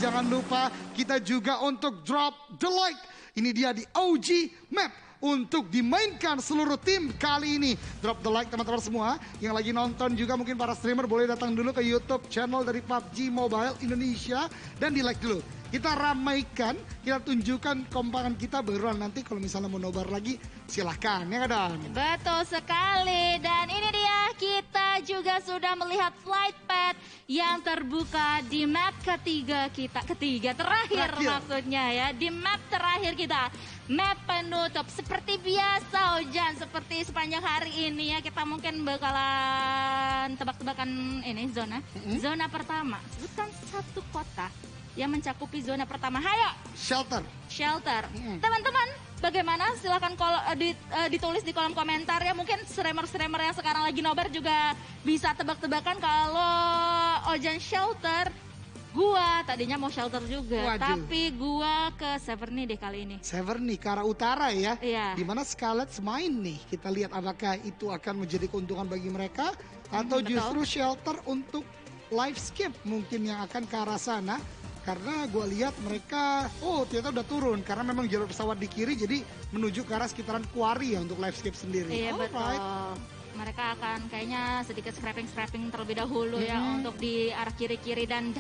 jangan lupa kita juga untuk drop the like. Ini dia di OG Map untuk dimainkan seluruh tim kali ini. Drop the like teman-teman semua. Yang lagi nonton juga mungkin para streamer boleh datang dulu ke YouTube channel dari PUBG Mobile Indonesia dan di like dulu. Kita ramaikan, kita tunjukkan kompakan kita, baru nanti kalau misalnya mau nobar lagi silahkan ya kan. Betul sekali, dan ini dia kita juga sudah melihat flight path yang terbuka di map ketiga kita, terakhir maksudnya ya, di map terakhir kita. Map penutup seperti biasa Ojan, seperti sepanjang hari ini ya kita mungkin bakalan tebak-tebakan ini zona. Zona pertama, bukan satu kota yang mencakupi zona pertama. Hayo. Shelter. Teman-teman, bagaimana? Silahkan ditulis di kolom komentar ya. Mungkin streamer-streamer yang sekarang lagi nobar juga bisa tebak-tebakan kalau Ojan shelter. Gua tadinya mau shelter juga, tapi gua ke Severny deh kali ini. Severny ke arah utara ya. Iya. Dimana Scarlet main nih. Kita lihat apakah itu akan menjadi keuntungan bagi mereka atau justru shelter untuk live skip mungkin yang akan ke arah sana. Karena gue lihat mereka, ternyata udah turun. Karena memang jalur pesawat di kiri, jadi menuju ke arah sekitaran Quarry ya untuk live skip sendiri. Iya betul. Mereka akan kayaknya sedikit scrapping terlebih dahulu ya untuk di arah kiri-kiri. Dan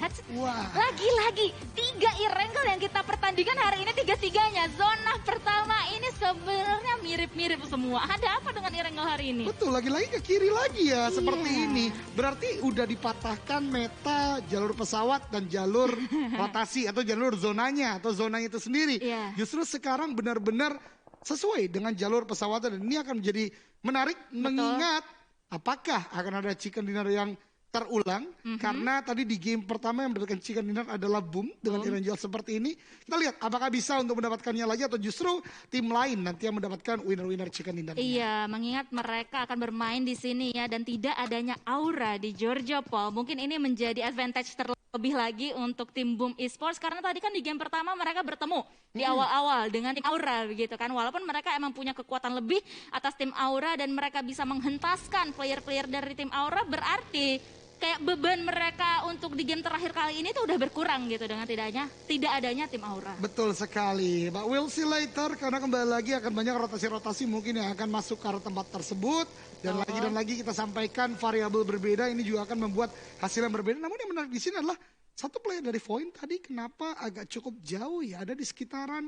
lagi-lagi 3 e-wrangle yang kita pertandingan hari ini, 3-3-nya. Zona pertama ini sebenarnya mirip-mirip semua. Ada apa dengan e-wrangle hari ini? Betul, lagi-lagi ke kiri lagi ya seperti ini. Berarti udah dipatahkan meta jalur pesawat dan jalur rotasi atau jalur zonanya atau zonanya itu sendiri. Justru sekarang benar-benar sesuai dengan jalur pesawat dan ini akan menjadi menarik mengingat apakah akan ada chicken dinner yang terulang karena tadi di game pertama yang mendapatkan chicken dinner adalah Boom dengan e-wrangle seperti ini. Kita lihat apakah bisa untuk mendapatkannya lagi atau justru tim lain nanti yang mendapatkan winner chicken dinner. Iya, mengingat mereka akan bermain di sini ya dan tidak adanya aura di Georgia Paul. Mungkin ini menjadi advantage terlebih lagi untuk tim Boom Esports karena tadi kan di game pertama mereka bertemu di awal-awal dengan tim Aura begitu kan. Walaupun mereka emang punya kekuatan lebih atas tim Aura dan mereka bisa menghentaskan player-player dari tim Aura, berarti kayak beban mereka untuk di game terakhir kali ini tuh udah berkurang gitu dengan tidak adanya tim Aura. Betul sekali, but we'll see later karena kembali lagi akan banyak rotasi-rotasi mungkin yang akan masuk ke arah tempat tersebut dan lagi kita sampaikan variabel berbeda ini juga akan membuat hasil yang berbeda. Namun yang menarik di sini adalah satu player dari Void tadi kenapa agak cukup jauh ya, ada di sekitaran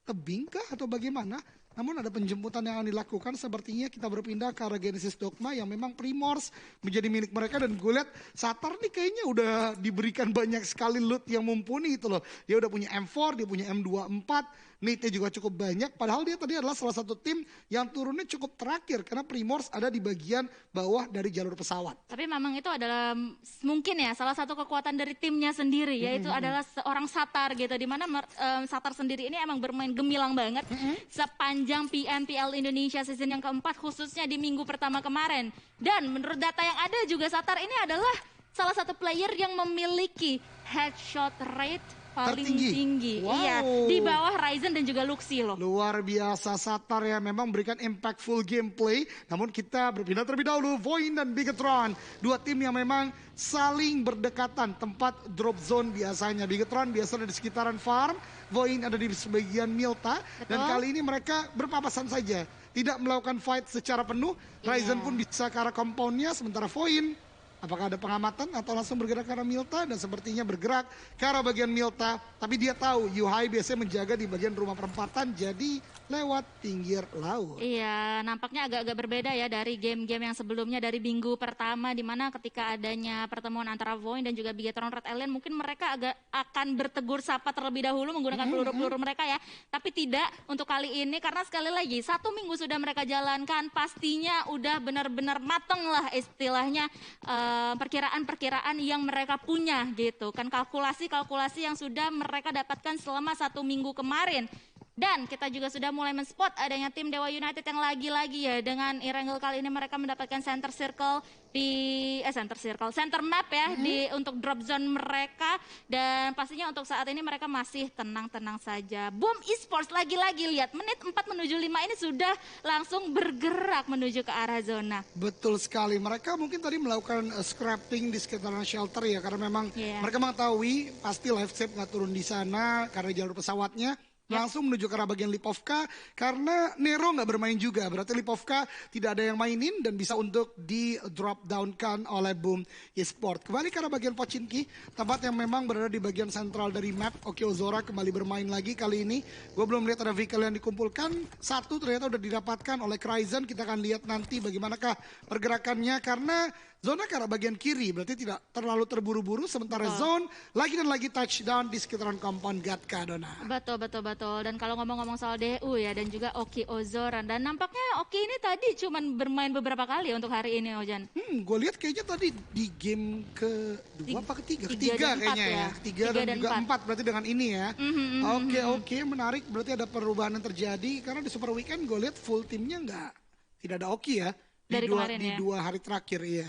tebing kah atau bagaimana? Namun ada penjemputan yang akan dilakukan, sepertinya kita berpindah ke arah Genesis Dogma yang memang Primors menjadi milik mereka dan gue lihat Satar nih kayaknya udah diberikan banyak sekali loot yang mumpuni itu loh. Dia udah punya M4, dia punya M24, nitnya juga cukup banyak. Padahal dia tadi adalah salah satu tim yang turunnya cukup terakhir karena Primors ada di bagian bawah dari jalur pesawat. Tapi memang itu adalah mungkin ya salah satu kekuatan dari timnya sendiri yaitu adalah seorang Satar gitu. Dimana Satar sendiri ini emang bermain gemilang banget sepanjang PMPL Indonesia season yang keempat khususnya di minggu pertama kemarin. Dan menurut data yang ada juga Satar ini adalah salah satu player yang memiliki headshot rate paling tinggi. Iya, di bawah Ryzen dan juga Luxi loh. Luar biasa Satar ya, memang memberikan impactful gameplay. Namun kita berpindah terlebih dahulu, Void dan Bigetron. Dua tim yang memang saling berdekatan tempat drop zone biasanya. Bigetron biasanya di sekitaran farm, Void ada di sebagian Milta. Dan kali ini mereka berpapasan saja. Tidak melakukan fight secara penuh. Ryzen pun bisa ke arah compoundnya, sementara Void apakah ada pengamatan atau langsung bergerak ke arah Milta dan sepertinya bergerak ke arah bagian Milta. Tapi dia tahu Yuhai biasanya menjaga di bagian rumah perempatan jadi lewat pinggir laut. Iya, nampaknya agak-agak berbeda ya dari game-game yang sebelumnya dari minggu pertama di mana ketika adanya pertemuan antara Void dan juga Bigetron Red Alien mungkin mereka agak akan bertegur sapa terlebih dahulu menggunakan peluru-peluru mereka ya. Tapi tidak untuk kali ini karena sekali lagi 1 minggu sudah mereka jalankan pastinya udah benar-benar mateng lah istilahnya perkiraan-perkiraan yang mereka punya gitu kan, kalkulasi-kalkulasi yang sudah mereka dapatkan selama 1 minggu kemarin. Dan kita juga sudah mulai men-spot adanya tim Dewa United yang lagi-lagi ya dengan Erangel kali ini mereka mendapatkan center circle di center map ya untuk drop zone mereka, dan pastinya untuk saat ini mereka masih tenang-tenang saja. Boom Esports lagi-lagi lihat menit 4 menuju 5 ini sudah langsung bergerak menuju ke arah zona. Betul sekali, mereka mungkin tadi melakukan scrapping di sekitaran shelter ya, karena memang mereka mengetahui pasti live save nggak turun di sana karena jalur pesawatnya. Langsung menuju ke arah bagian Lipovka karena Nero nggak bermain juga. Berarti Lipovka tidak ada yang mainin dan bisa untuk di drop down kan oleh Boom Esports. Kembali ke arah bagian Pochinki, tempat yang memang berada di bagian sentral dari map. Oke, Ozora kembali bermain lagi kali ini. Gue belum lihat ada vehicle yang dikumpulkan. Satu ternyata udah didapatkan oleh Kryzen. Kita akan lihat nanti bagaimanakah pergerakannya karena zona ke arah bagian kiri, berarti tidak terlalu terburu-buru. Sementara zone lagi dan lagi touchdown di sekitaran compound Gatka, Dona. Betul. Dan kalau ngomong-ngomong soal DU ya dan juga Oki Ozoran. Dan nampaknya Oki ini tadi cuman bermain beberapa kali untuk hari ini, Ojan. Gue lihat kayaknya tadi di game kedua apa ketiga? Ketiga kayaknya ya. Ketiga dan juga 4 berarti dengan ini ya. Oke, menarik. Berarti ada perubahan yang terjadi. Karena di Super Weekend gue lihat full timnya tidak ada Oki ya. Dari kemarin di 2 hari terakhir ya.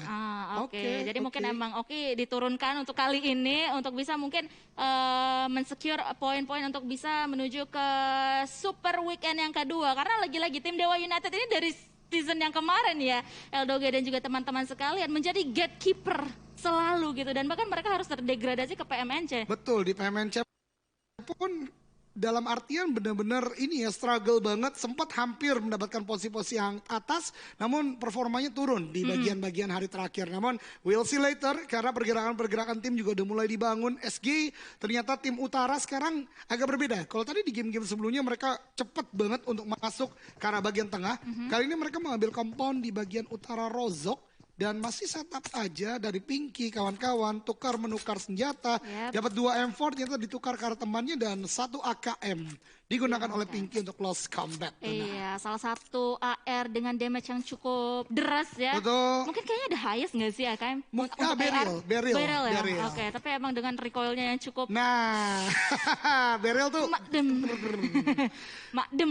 Oke. Jadi mungkin emang Oki diturunkan untuk kali ini untuk bisa mungkin mensecure poin-poin untuk bisa menuju ke Super Weekend yang kedua. Karena lagi-lagi tim Dewa United ini dari season yang kemarin ya, Eldoge dan juga teman-teman sekalian menjadi gatekeeper selalu gitu, dan bahkan mereka harus terdegradasi ke PMNC. Betul, di PMNC pun dalam artian benar-benar ini ya struggle banget, sempat hampir mendapatkan posisi-posisi yang atas, namun performanya turun di bagian-bagian hari terakhir. Namun we'll see later karena pergerakan-pergerakan tim juga udah mulai dibangun. SG ternyata tim utara sekarang agak berbeda. Kalau tadi di game-game sebelumnya mereka cepat banget untuk masuk ke arah bagian tengah. Kali ini mereka mengambil compound di bagian utara Rozok. Dan masih setup aja dari Pinky, kawan-kawan, tukar menukar senjata, dapat 2 M4 ternyata ditukar ke arah temannya dan 1 AKM digunakan oleh Pinky untuk close combat. Iya, salah satu AR dengan damage yang cukup deras ya. Betul. Mungkin kayaknya ada highest nggak sih AKM? Beryl ya. Beryl. Oke, tapi emang dengan recoilnya yang cukup. Nah, Beryl tuh makdem.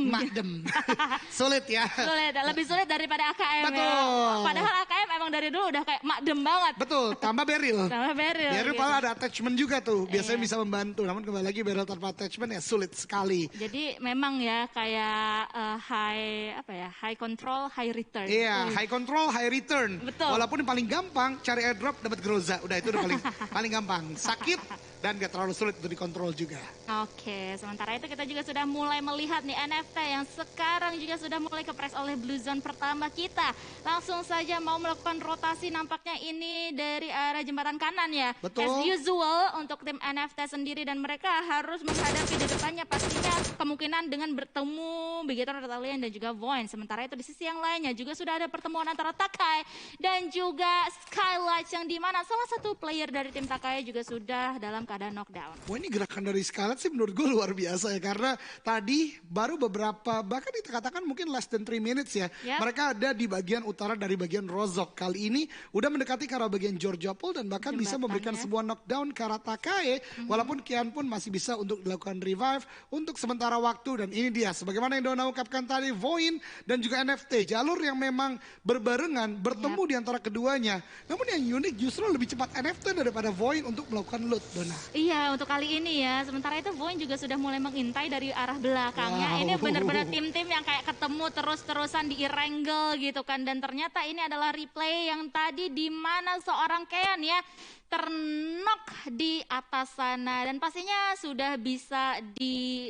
Sulit ya. Lebih sulit daripada AKM. Betul. Ya. Padahal AKM emang dari dulu udah kayak makdem banget. Betul, tambah Beryl. Beryl Beryl gitu. ada attachment juga tuh, biasanya bisa membantu. Namun kembali lagi Beryl tanpa attachment ya sulit sekali. Jadi memang ya kayak high control, high return. Iya, high control, high return. Betul. Walaupun yang paling gampang cari airdrop dapat Groza, udah itu udah paling gampang. Sakit dan gak terlalu sulit untuk dikontrol juga. Oke, sementara itu kita juga sudah mulai melihat nih NFT yang sekarang juga sudah mulai kepres oleh Blue Zone pertama kita. Langsung saja mau melakukan rotasi nampaknya ini dari arah jembatan kanan ya. Betul. As usual untuk tim NFT sendiri, dan mereka harus menghadapi di depannya pastinya kemungkinan dengan bertemu Bigetron Retalian dan juga Void. Sementara itu di sisi yang lainnya juga sudah ada pertemuan antara Takai dan juga Skylights yang dimana salah satu player dari tim Takai juga sudah dalam keadaan knockdown. Wah, ini gerakan dari Scarlet sih menurut gue luar biasa ya. Karena tadi baru beberapa, bahkan dikatakan mungkin less than 3 minutes ya. Mereka ada di bagian utara dari bagian Rozok. Kali ini udah mendekati ke arah bagian Georgiopol dan bahkan bisa memberikan sebuah knockdown ke arah Takai. Walaupun Kian pun masih bisa untuk dilakukan revive untuk sementara waktu. Dan ini dia, sebagaimana yang Dona ungkapkan tadi, Void dan juga NFT. Jalur yang memang berbarengan, bertemu di antara keduanya. Namun yang unik justru lebih cepat NFT daripada Void untuk melakukan loot, Dona. Iya, untuk kali ini ya. Sementara itu Void juga sudah mulai mengintai dari arah belakangnya. Ini benar-benar tim-tim yang kayak ketemu terus-terusan di Erangel gitu kan. Dan ternyata ini adalah replay yang tadi di mana seorang Kean ya ternok di atas sana, dan pastinya sudah bisa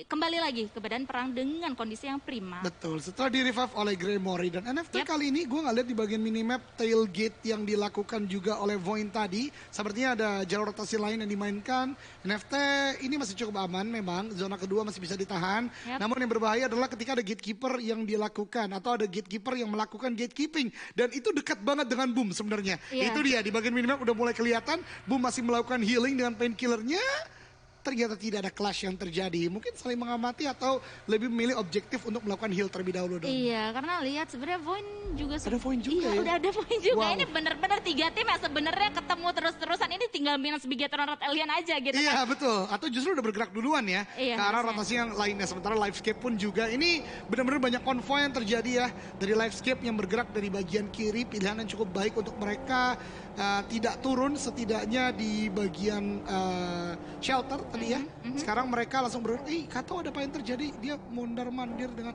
kembali lagi ke badan perang dengan kondisi yang prima. Betul, setelah di revive oleh Gremory. Dan NFT kali ini gue nggak lihat di bagian minimap tailgate yang dilakukan juga oleh Void tadi. Sepertinya ada jalur rotasi lain yang dimainkan. NFT ini masih cukup aman memang, zona kedua masih bisa ditahan. Namun yang berbahaya adalah ketika ada gatekeeper yang dilakukan atau ada gatekeeper yang melakukan gatekeeping, dan itu dekat banget dengan Boom sebenarnya. Itu dia, di bagian minimap udah mulai kelihatan Boom masih melakukan healing dengan painkillernya. ternyata tidak ada clash yang terjadi? Mungkin saling mengamati atau lebih memilih objektif untuk melakukan heal terlebih dahulu dong? Iya, karena lihat sebenarnya Voin juga Ada Voin juga iya, ya? udah ada Voin juga. Wow. Ini bener-bener 3 tim yang sebenarnya ketemu terus-terusan. Ini tinggal minus Bigetron Red Alien aja gitu Iya kan. betul, atau justru udah bergerak duluan ya Iya, ke arah harusnya. rotasi yang lainnya. Sementara Livescape pun juga ini benar-benar banyak konvoy yang terjadi ya. Dari Livescape yang bergerak dari bagian kiri, pilihan yang cukup baik untuk mereka tidak turun setidaknya di bagian shelter tadi ya. Sekarang mereka langsung bergerak, Kato ada apa yang terjadi? Dia mondar-mandir dengan,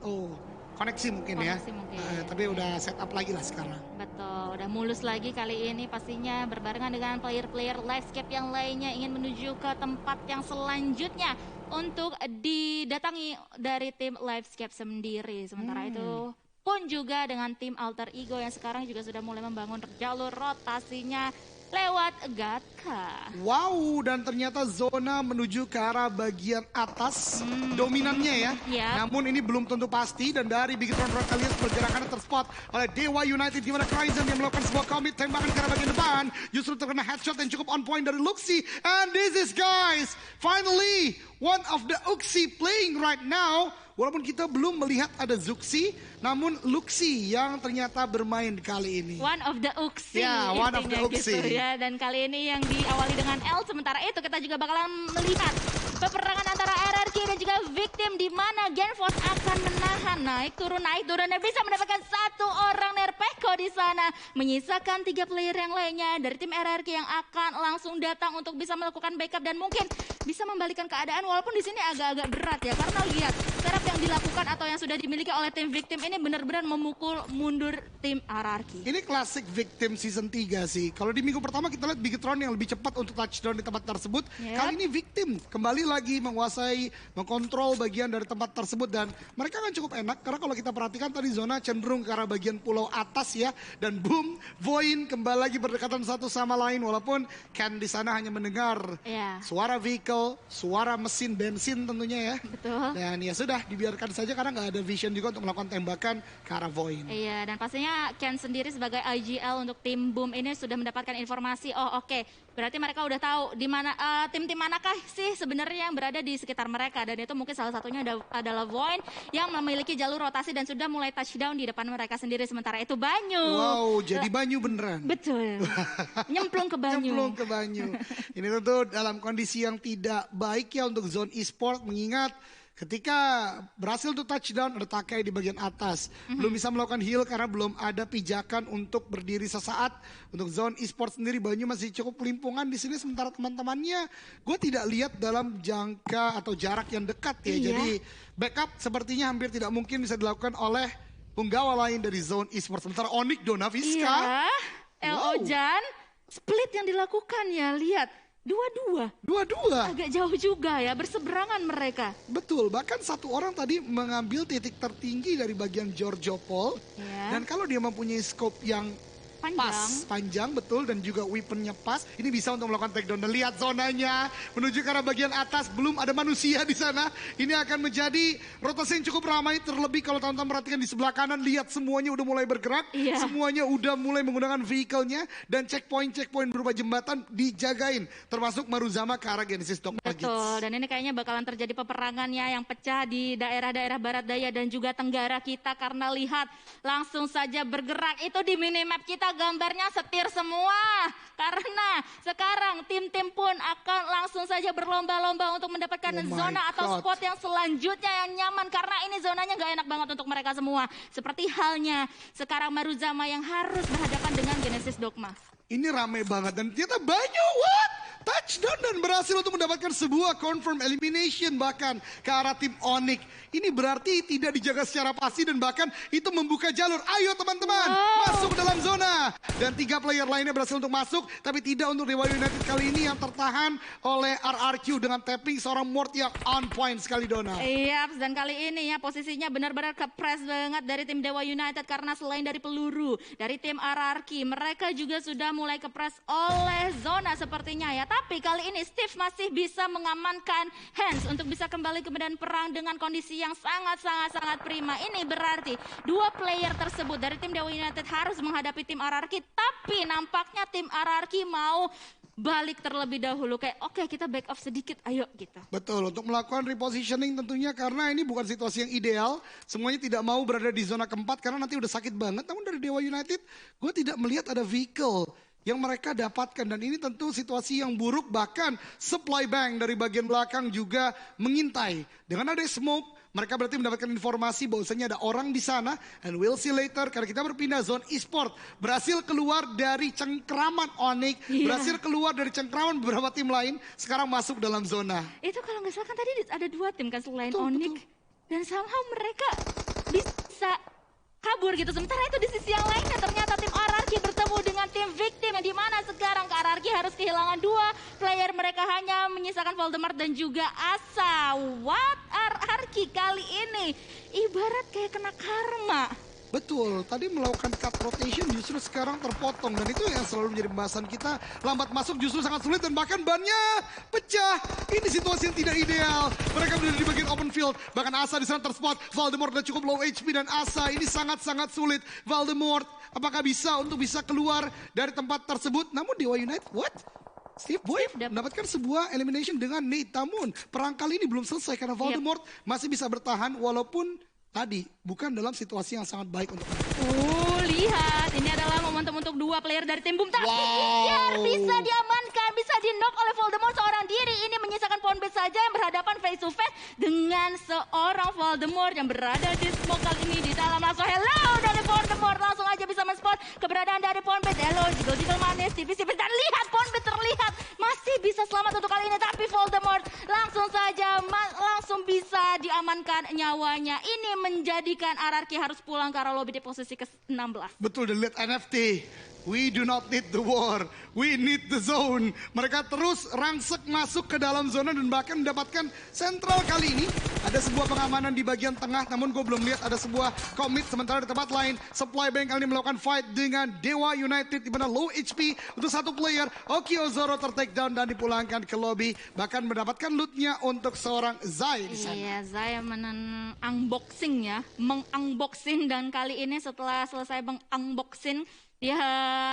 koneksi mungkin ya. Koneksi mungkin. Tapi udah set up lagi lah sekarang. Betul, udah mulus lagi kali ini pastinya berbarengan dengan player-player Livescape yang lainnya ingin menuju ke tempat yang selanjutnya untuk didatangi dari tim Livescape sendiri. Sementara itu pun juga dengan tim Alter Ego yang sekarang juga sudah mulai membangun jalur rotasinya lewat Gatka. Wow, dan ternyata zona menuju ke arah bagian atas dominannya ya. Iya. Namun ini belum tentu pasti dan dari Bigetron Red Alliance pergerakannya terspot oleh Dewa United di mana Cryzen yang melakukan sebuah commit tembakan ke arah bagian depan. Justru terkena headshot yang cukup on point dari Luxi. And this is guys, finally one of the Uxie playing right now. Walaupun kita belum melihat ada Zuxi, namun Luxi yang ternyata bermain kali ini. One of the Uxie. Ya, one of the intinya Uxie. gitu ya. Dan kali ini yang diawali dengan L, sementara itu kita juga bakalan melihat peperangan antara RRQ dan juga Victim di mana Genforce akan menahan naik turun dan bisa mendapatkan 1 orang Nerpeko di sana, menyisakan 3 player yang lainnya dari tim RRQ yang akan langsung datang untuk bisa melakukan backup dan mungkin bisa membalikan keadaan walaupun di sini agak-agak berat ya karena lihat setup yang dilakukan atau yang sudah dimiliki oleh tim Victim ini benar-benar memukul mundur tim RRQ. Ini klasik Victim season 3 sih. Kalau di minggu pertama kita lihat Bigetron yang lebih cepat untuk touchdown di tempat tersebut. Yep. Kali ini Victim kembali lagi menguasai, mengkontrol bagian dari tempat tersebut dan mereka kan cukup enak karena kalau kita perhatikan tadi zona cenderung ke arah bagian pulau atas ya dan boom, Voin kembali lagi berdekatan satu sama lain walaupun Ken di sana hanya mendengar Iya. suara vehicle, suara mesin bensin tentunya ya. Betul. Dan ya sudah dibiarkan saja karena nggak ada vision juga untuk melakukan tembakan ke arah Voin. Iya, dan pastinya Ken sendiri sebagai IGL untuk tim Boom ini sudah mendapatkan informasi. Oh, oke. Berarti mereka udah tahu di mana tim-tim manakah sih sebenarnya yang berada di sekitar mereka dan itu mungkin salah satunya adalah Voin yang memiliki jalur rotasi dan sudah mulai touchdown di depan mereka sendiri sementara itu Banyu. Wow, jadi Banyu beneran. Betul. Nyemplung ke Banyu. Nyemplung ke Banyu. Ini tentu dalam kondisi yang tidak baik ya untuk zone e-sport mengingat ketika berhasil untuk touchdown ada Takai di bagian atas. Belum bisa melakukan heal karena belum ada pijakan untuk berdiri sesaat. Untuk zone e-sport sendiri Banyu masih cukup pelimpungan di sini sementara teman-temannya gue tidak lihat dalam jangka atau jarak yang dekat ya. Iya. Jadi backup sepertinya hampir tidak mungkin bisa dilakukan oleh penggawa lain dari zone e-sport. Sementara Onyx Donaviska. Iya. Jan split yang dilakukan ya, lihat. Dua-dua. Agak jauh juga ya, berseberangan mereka. Betul, bahkan satu orang tadi mengambil titik tertinggi dari bagian Giorgio Paul. Ya. Dan kalau dia mempunyai scope yang panjang betul dan juga weaponnya pas, ini bisa untuk melakukan takedown. Dan lihat zonanya menuju ke arah bagian atas, belum ada manusia di sana. Ini akan menjadi rotasi yang cukup ramai, terlebih kalau teman-teman perhatikan di sebelah kanan, lihat semuanya udah mulai bergerak, Iya. semuanya udah mulai menggunakan vehicle-nya dan checkpoint berupa jembatan dijagain, termasuk Maruzama ke arah Genesis Dogma Gates. Betul, dan ini kayaknya bakalan terjadi peperangannya yang pecah di daerah-daerah barat daya dan juga tenggara kita karena lihat langsung saja bergerak itu di minimap kita gambarnya setir semua karena sekarang tim-tim pun akan langsung saja berlomba-lomba untuk mendapatkan Oh my zona atau God. spot yang selanjutnya yang nyaman karena ini zonanya gak enak banget untuk mereka semua seperti halnya sekarang Maruzama yang harus berhadapan dengan Genesis Dogma. Ini rame banget dan ternyata Banyu touchdown dan berhasil untuk mendapatkan sebuah confirm elimination bahkan ke arah tim Onyx. Ini berarti tidak dijaga secara pasti dan bahkan itu membuka jalur. Ayo teman-teman, masuk ke dalam zona. Dan 3 player lainnya berhasil untuk masuk, tapi tidak untuk Dewa United kali ini yang tertahan oleh RRQ dengan tapping seorang Mort yang on point sekali Dona. Iya, dan kali ini ya posisinya benar-benar kepres banget dari tim Dewa United karena selain dari peluru dari tim RRQ, mereka juga sudah mulai kepres oleh zona sepertinya ya. Tapi kali ini Steve masih bisa mengamankan Hands untuk bisa kembali ke medan perang dengan kondisi yang sangat prima. Ini berarti 2 player tersebut dari tim Dewa United harus menghadapi tim RRQ, tapi nampaknya tim RRQ mau balik terlebih dahulu. Kayak oke, kita back off sedikit, ayo gitu. Betul, untuk melakukan repositioning tentunya karena ini bukan situasi yang ideal. Semuanya tidak mau berada di zona keempat karena nanti udah sakit banget. Namun dari Dewa United, gue tidak melihat ada vehicle yang mereka dapatkan. Dan ini tentu situasi yang buruk, bahkan supply bank dari bagian belakang juga mengintai. Dengan ada smoke, mereka berarti mendapatkan informasi bahwasanya ada orang di sana. And we'll see later karena kita berpindah zone e-sport. Berhasil keluar dari cengkraman Onyx. Berhasil keluar dari cengkraman beberapa tim lain. Sekarang masuk dalam zona. Itu kalau nggak salah kan tadi ada 2 tim kan selain Onyx. Dan somehow mereka bisa kabur gitu. Sementara itu di sisi yang lainnya ternyata tim RRQ bertemu dengan tim Victim. Yang dimana sekarang RRQ harus kehilangan 2 player. Mereka hanya menyisakan Voldemort dan juga Asa. What RRQ kali ini ibarat kayak kena karma. Betul, tadi melakukan cut rotation justru sekarang terpotong. Dan itu yang selalu menjadi pembahasan kita. Lambat masuk justru sangat sulit dan bahkan bannya pecah. Ini situasi yang tidak ideal. Mereka berada di bagian open field. Bahkan Asa di sana terspot. Voldemort udah cukup low HP dan Asa ini sangat-sangat sulit. Voldemort apakah bisa untuk bisa keluar dari tempat tersebut? Namun Dewa United, what? Steve Boy mendapatkan sebuah elimination dengan Nate. Namun perang kali ini belum selesai karena Voldemort masih bisa bertahan walaupun tadi bukan dalam situasi yang sangat baik untuk mereka. Lihat, ini adalah momentum untuk 2 player dari tim Boom. Tapi Ikyar bisa diamankan, bisa di-knock oleh Voldemort seorang diri. Ini menyisakan Poundbase saja yang berhadapan face to face dengan seorang Voldemort yang berada di smoke kali ini di dalam. Langsung hello dari Voldemort, langsung aja bisa men-spot keberadaan dari Poundbase. Hello, jiggle-jiggle manis, tipis-tipis. Dan lihat, Poundbase terlihat masih bisa selamat untuk kali ini. Tapi Voldemort langsung saja, langsung bisa diamankan nyawanya. Ini menjadikan RRQ harus pulang ke arah lobby di posisi ke-16. Betul, dan lihat NFT. We do not need the war, we need the zone. Mereka terus rangsek masuk ke dalam zona dan bahkan mendapatkan sentral kali ini. Ada sebuah pengamanan di bagian tengah, namun gue belum lihat ada sebuah commit. Sementara di tempat lain, Supply Bank kali ini melakukan fight dengan Dewa United di mana low HP untuk 1 player. Okio Zoro ter-take down dan dipulangkan ke lobby. Bahkan mendapatkan lootnya untuk seorang Zai di sana. Iya, Zai unboxing ya, meng-unboxing. Dan kali ini setelah selesai meng-unboxing, dia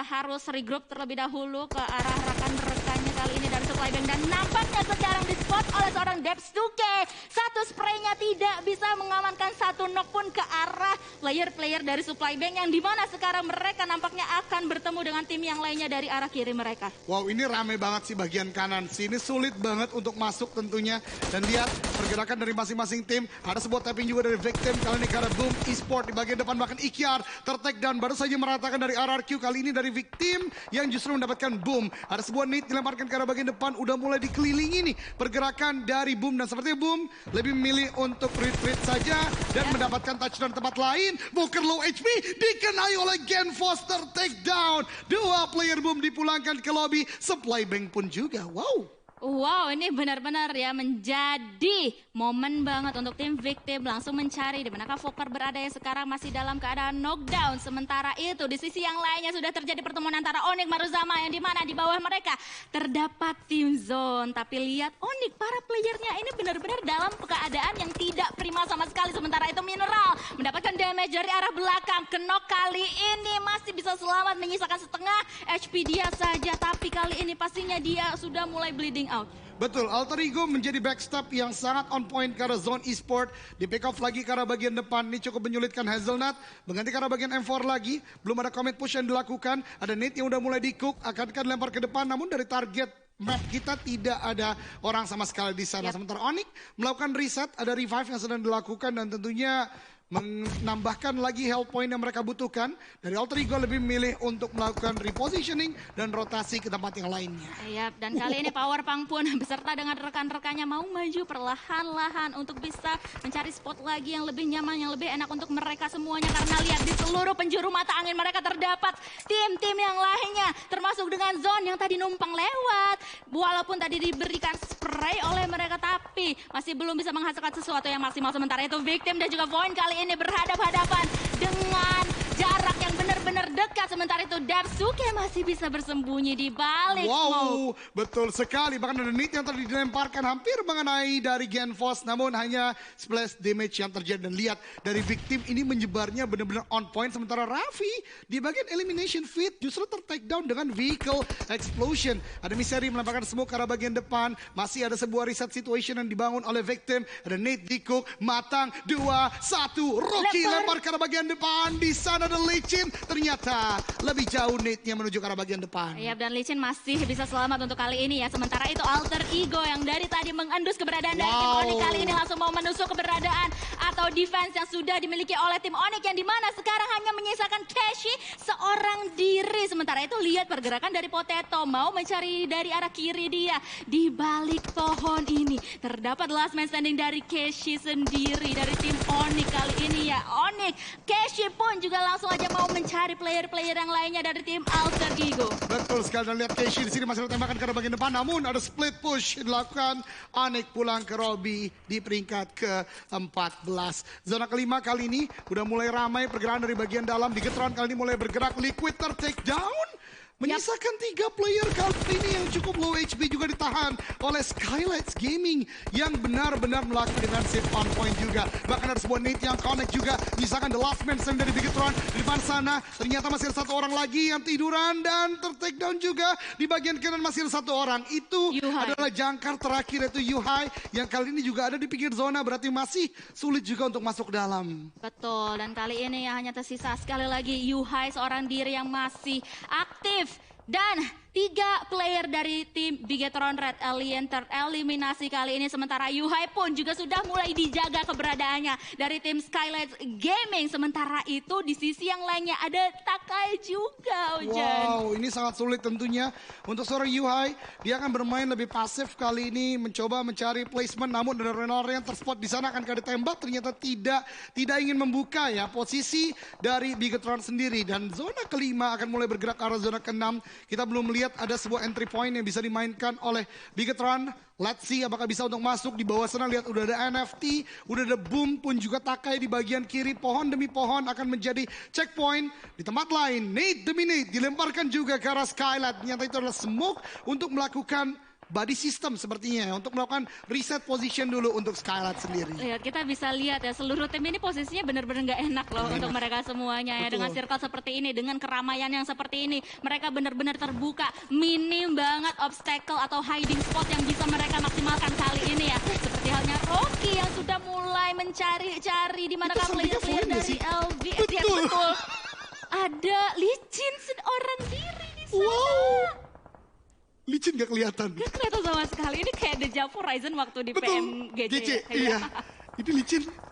harus regroup terlebih dahulu ke arah rekan-rekannya kali ini dari Supply Bank. Dan nampaknya sekarang di spot oleh seorang Debs 2K. 1 spraynya tidak bisa mengamankan 1 knock pun ke arah player-player dari Supply Bank. Yang dimana sekarang mereka nampaknya akan bertemu dengan tim yang lainnya dari arah kiri mereka. Wow, ini rame banget sih bagian kanan. Sini sulit banget untuk masuk tentunya. Dan lihat pergerakan dari masing-masing tim. Ada sebuah tapping juga dari Victim. Kali ini karena Boom Esport di bagian depan. Bahkan Ikyar ter-take down. Baru saja meratakan dari RRQ. Kali ini dari Victim yang justru mendapatkan Boom. Ada sebuah nade dilemparkan ke arah bagian depan. Udah mulai dikelilingi nih pergerakan dari Boom. Dan sepertinya Boom lebih memilih untuk retreat saja. Dan mendapatkan touchdown tempat lain. Booker low HP dikenai oleh Gen Foster, take down. 2 player Boom dipulangkan ke lobby. Supply Bank pun juga. Wow, ini benar-benar ya menjadi momen banget untuk tim Victim langsung mencari di manakah Fokker berada yang sekarang masih dalam keadaan knockdown. Sementara itu di sisi yang lainnya sudah terjadi pertemuan antara Onyx Maruzama yang dimana di bawah mereka terdapat tim zone. Tapi lihat Onyx, para playernya ini benar-benar dalam keadaan yang tidak prima sama sekali. Sementara itu Mineral mendapatkan damage dari arah belakang. Knock kali ini masih bisa selamat menyisakan setengah HP dia saja. Tapi kali ini pastinya dia sudah mulai bleeding out. Betul, Alter Ego menjadi backstop yang sangat on point karena zone e-sport. Di pick off lagi ke arah bagian depan, ini cukup menyulitkan Hazelnut. Mengganti ke arah bagian M4 lagi, belum ada commit push yang dilakukan. Ada nade yang udah mulai di-cook, akankah dilempar ke depan. Namun dari target map kita tidak ada orang sama sekali di sana. Sementara Onyx melakukan reset, ada revive yang sedang dilakukan dan tentunya menambahkan lagi health point yang mereka butuhkan. Dari Alter Ego lebih memilih untuk melakukan repositioning dan rotasi ke tempat yang lainnya. Yap, dan kali ini Power Punk pun beserta dengan rekan-rekannya mau maju perlahan-lahan untuk bisa mencari spot lagi yang lebih nyaman, yang lebih enak untuk mereka semuanya. Karena lihat di seluruh penjuru mata angin mereka terdapat tim-tim yang lainnya. Termasuk dengan Zone yang tadi numpang lewat. Walaupun tadi diberikan spray oleh mereka, tapi masih belum bisa menghasilkan sesuatu yang maksimal. Sementara itu Victim dan juga Void kali ini berhadap-hadapan dengan jarak yang benar-benar dekat. Sementara itu Daisuke masih bisa bersembunyi di balik smoke. Betul sekali. Bahkan ada nade yang tadi dilemparkan hampir mengenai dari Genfos. Namun hanya splash damage yang terjadi. Dan lihat dari big team ini menyebarnya benar-benar on point. Sementara Raffi di bagian elimination feed justru ter-take down dengan vehicle explosion. Ada Misery melemparkan smoke ke arah bagian depan. Masih ada sebuah reset situation yang dibangun oleh victim. Ada Nate Dikuk, matang, 2, 1. Rocky lempar ke arah bagian depan. Di sana ada Lichin. Ternyata lebih jauh Nate-nya menuju ke arah bagian depan. Iya, dan Lichin masih bisa selamat untuk kali ini ya. Sementara itu Alter Ego yang dari tadi mengendus keberadaan dari tim Onyx kali ini langsung mau menusuk keberadaan atau defense yang sudah dimiliki oleh tim Onyx yang dimana sekarang hanya menyisakan Keshi seorang diri. Sementara itu lihat pergerakan dari Potato mau mencari dari arah kiri dia. Di balik pohon ini terdapat last man standing dari Keshi sendiri dari tim Onyx kali ini ya. Onyx, Keshi pun juga langsung aja mau mencari player-player yang lainnya dari tim Alter Ego. Betul sekali, dan lihat Keshi di sini masih ditembakkan ke arah bagian depan. Namun ada split push dilakukan. Onyx pulang ke Robby di peringkat ke-14. Zona kelima kali ini udah mulai ramai pergerakan dari bagian dalam. Di Getron kali ini mulai bergerak. Liquid ter-take down. Menyisakan 3 player kali ini yang cukup low HP juga ditahan oleh Skylights Gaming yang benar-benar melakukan defensive on point juga. Bahkan ada sebuah nade yang connect juga. Menyisakan the last man dari Bigetron di depan sana. Ternyata masih ada 1 orang lagi yang tiduran dan ter-take down juga. Di bagian kanan masih ada 1 orang. Itu adalah jangkar terakhir yaitu Yuhai yang kali ini juga ada di pinggir zona. Berarti masih sulit juga untuk masuk dalam. Betul, dan kali ini hanya tersisa sekali lagi Yuhai seorang diri yang masih aktif. Dan 3 player dari tim Bigetron Red Alien tereliminasi kali ini. Sementara Yuhai pun juga sudah mulai dijaga keberadaannya dari tim Skylights Gaming. Sementara itu di sisi yang lainnya ada Takai juga, Ujan. Wow, ini sangat sulit tentunya untuk seorang Yuhai. Dia akan bermain lebih pasif kali ini, mencoba mencari placement. Namun ada Renor yang terspot di sana akan ditembak. Ternyata tidak ingin membuka ya posisi dari Bigetron sendiri. Dan zona kelima akan mulai bergerak ke arah zona ke-6. Kita belum melihat ada sebuah entry point yang bisa dimainkan oleh Bigetron. Let's see apakah bisa untuk masuk. Di bawah sana lihat udah ada NFT, udah ada Boom pun juga Takai di bagian kiri. Pohon demi pohon akan menjadi checkpoint. Di tempat lain nade demi nade dilemparkan juga ke arah Skylight. Ternyata itu adalah smoke untuk melakukan body system sepertinya ya, untuk melakukan reset position dulu untuk Skylight sendiri. Lihat, kita bisa lihat ya seluruh tim ini posisinya benar-benar nggak enak loh untuk mereka semuanya ya. Dengan circle seperti ini, dengan keramaian yang seperti ini, mereka benar-benar terbuka. Minim banget obstacle atau hiding spot yang bisa mereka maksimalkan kali ini ya. Seperti halnya Rocky yang sudah mulai mencari-cari di manakah player-player dari LV. Ya, betul. Ada Lichin seorang diri di sana. Wow. Lichin gak kelihatan. Gak kelihatan sama sekali. Ini kayak Deja Vu Ryzen waktu di PMGC. Iya. Ini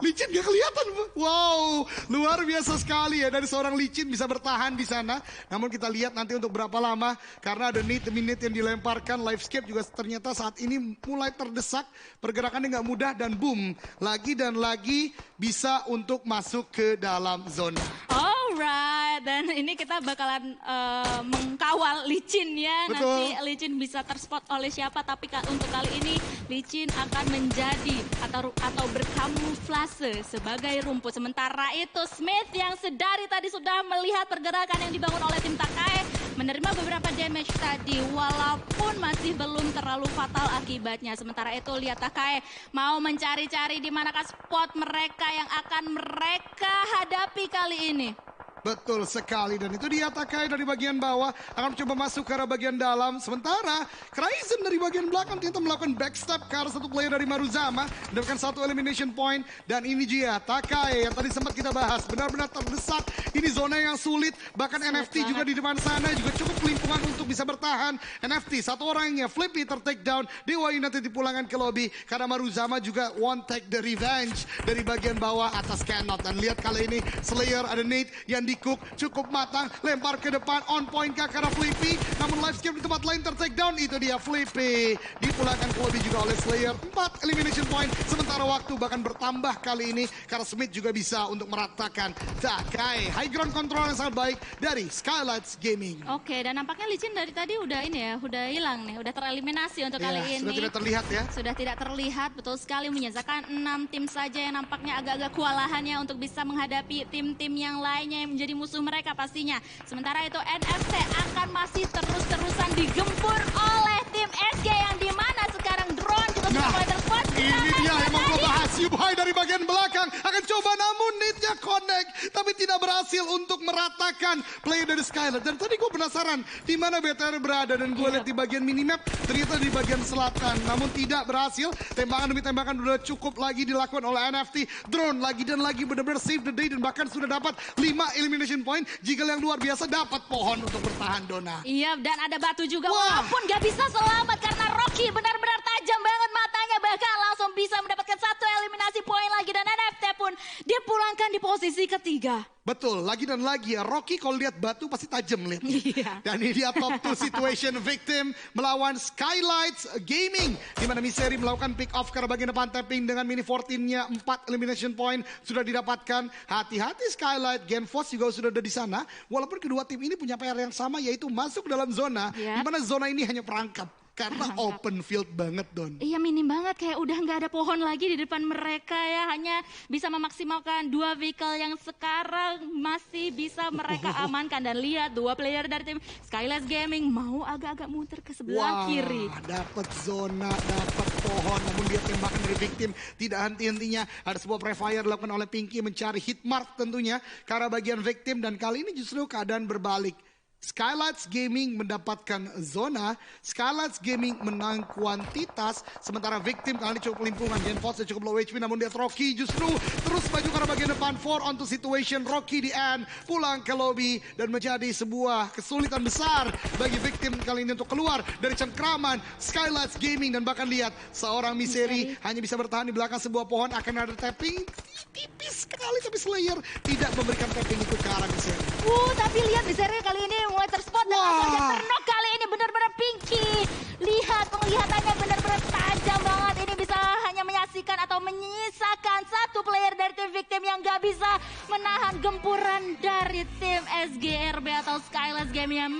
Lichin gak kelihatan. Wow, luar biasa sekali ya dari seorang Lichin bisa bertahan di sana. Namun kita lihat nanti untuk berapa lama, karena ada nade demi nade yang dilemparkan. Livescape juga ternyata saat ini mulai terdesak, pergerakannya gak mudah, dan boom, lagi dan lagi bisa untuk masuk ke dalam zona. Alright, dan ini kita bakalan mengkawal Lichin ya. Betul. Nanti Lichin bisa terspot oleh siapa, tapi untuk kali ini Lichin akan menjadi atau berkamuflase sebagai rumput. Sementara itu Smith yang sedari tadi sudah melihat pergerakan yang dibangun oleh tim Takai menerima beberapa damage tadi, walaupun masih belum terlalu fatal akibatnya. Sementara itu lihat Takai mau mencari-cari di manakah spot mereka yang akan mereka hadapi kali ini. Betul sekali, dan itu dia Takai dari bagian bawah akan mencoba masuk ke arah bagian dalam. Sementara Cryzen dari bagian belakang ternyata melakukan backstep ke arah 1 player dari Maruzama, mendapatkan 1 elimination point. Dan ini dia Takai yang tadi sempat kita bahas, benar-benar terdesak. Ini zona yang sulit, bahkan NFT juga di depan sana juga cukup kelimpungan untuk bisa bertahan. NFT 1 orangnya, Flippy ter-take down, Dewa United dipulangkan ke lobby karena Maruzama juga one take the revenge dari bagian bawah atas Cannot. Dan lihat kali ini Slayer ada Nate yang Dikuk cukup matang, lempar ke depan, on point ke arah Flippy. Namun Livescape di tempat lain ter-take down, itu dia Flippy. Dipulangkan ke lobby juga oleh Slayer. 4 elimination point, sementara waktu bahkan bertambah kali ini karena Smith juga bisa untuk meratakan Takai. High ground control yang sangat baik dari Skylights Gaming. Oke, dan nampaknya Lichin dari tadi udah ini ya, udah hilang nih, udah tereliminasi untuk kali ini. Sudah tidak terlihat ya. Sudah tidak terlihat, betul sekali, menyisakan 6 tim saja yang nampaknya agak-agak kewalahannya untuk bisa menghadapi tim-tim yang lainnya yang menjadi musuh mereka pastinya. Sementara itu NFC akan masih terus-terusan digempur oleh tim SG yang dimana sekarang drone juga sudah mulai terspot. Ini dia yang mau gue bahas. Yubai dari bagian belakang akan coba namun need-nya connect. Tapi tidak berhasil untuk meratakan play dari Skylar. Dan tadi gue penasaran di mana BTR berada. Dan gue lihat di bagian minimap ternyata di bagian selatan. Namun tidak berhasil. Tembakan demi tembakan sudah cukup lagi dilakukan oleh NFT. Drone lagi dan lagi benar-benar save the day. Dan bahkan sudah dapat 5 elimination point. Jika yang luar biasa dapat pohon untuk bertahan, Dona. Iya, dan ada batu juga. Walaupun gak bisa selamat karena Rocky benar-benar tajam banget matanya. Bahkan langsung bisa mendapatkan 1 eliminasi poin lagi. Dan NFT pun dipulangkan di posisi ketiga. Betul, lagi dan lagi ya. Rocky kalau lihat batu pasti tajam lihat. Iya. Dan ini dia top 2 situation victim melawan Skylights Gaming. Di mana Miseri melakukan pick off karena bagian depan tapping dengan mini 14-nya 4 elimination point sudah didapatkan. Hati-hati Skylight, Genforce juga sudah ada di sana. Walaupun kedua tim ini punya PR yang sama yaitu masuk dalam zona. Di mana zona ini hanya perangkap. Karena open field banget, Don. Iya, minim banget, kayak udah nggak ada pohon lagi di depan mereka ya. Hanya bisa memaksimalkan 2 vehicle yang sekarang masih bisa mereka amankan. Dan lihat 2 player dari tim Skylights Gaming mau agak-agak muter ke sebelah kiri. Dapat zona, dapat pohon. Namun dia tembakan dari victim tidak henti-hentinya. Ada sebuah prefire dilakukan oleh Pinky mencari hit mark tentunya. Karena bagian victim dan kali ini justru keadaan berbalik. Skylights Gaming mendapatkan zona, Skylights Gaming menang kuantitas, sementara victim kali ini cukup limpungan. Genforce cukup low HP namun dia Rocky justru terus maju ke arah bagian depan. 4 on to situation, Rocky di end, pulang ke lobby dan menjadi sebuah kesulitan besar bagi victim kali ini untuk keluar dari cengkraman Skylights Gaming. Dan bahkan lihat seorang Miseri hanya bisa bertahan di belakang sebuah pohon, akan ada tapping tipis sekali tapi Slayer tidak memberikan tapping itu ke arah Miseri. Tapi lihat Miseri kali ini mulai terspot dan langsung aja ternok. Kali ini benar-benar Pinky. Lihat penglihatannya benar-benar tajam banget. Ini bisa hanya menyaksikan atau menyisakan 1 player dari tim victim yang gak bisa menahan gempuran dari tim SGRB atau Skylights Gaming yang